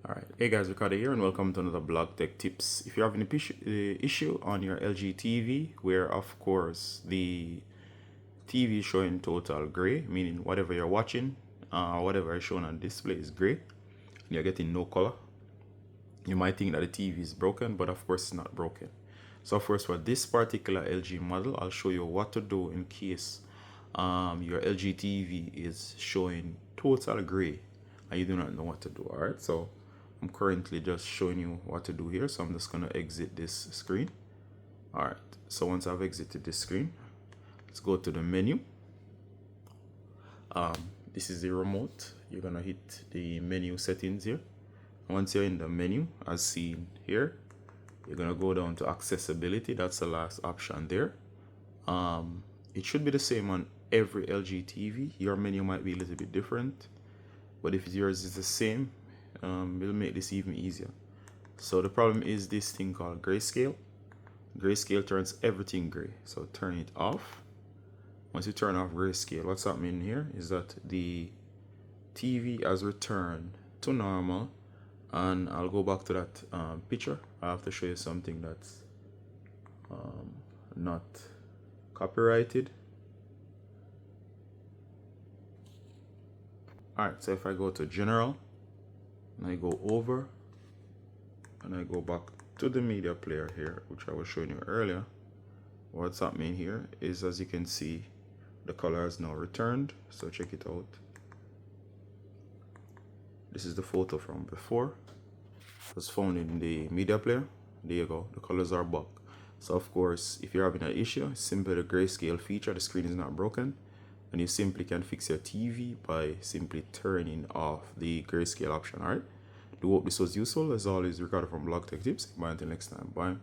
Alright, hey guys, Ricardo here and welcome to another Blog Tech Tips. If you're having an issue on your LG TV where of course the TV is showing total gray, meaning whatever you're watching, whatever is shown on display is gray, and you're getting no color, you might think that the TV is broken, but of course it's not broken. So of course for this particular LG model, I'll show you what to do in case your LG TV is showing total gray and you do not know what to do. Alright, so I'm currently just showing you what to do here, so I'm just gonna exit this screen. Alright, so once I've exited this screen, let's go to the menu. This is the remote. You're gonna hit the menu settings here. Once you're in the menu, as seen here, you're gonna go down to accessibility. That's the last option there. It should be the same on every LG TV. Your menu might be a little bit different, but if yours is the same, it'll make this even easier. So the problem is this thing called grayscale. Grayscale turns everything gray, so turn it off. Once you turn off grayscale, what's happening here is that the TV has returned to normal. And I'll go back to that picture. I have to show you something that's not copyrighted. Alright, so if I go to general and I go over and I go back to the media player here, which I was showing you earlier, what's happening here is, as you can see, the color has now returned. So check it out. This is the photo from before. It was found in the media player. There you go, the colors are back. So of course, if you're having an issue, it's simply the grayscale feature, the screen is not broken, and you simply can fix your TV by simply turning off the grayscale option. Alright, do hope this was useful. As always, Ricardo from Blog Tech Tips. Bye until next time. Bye.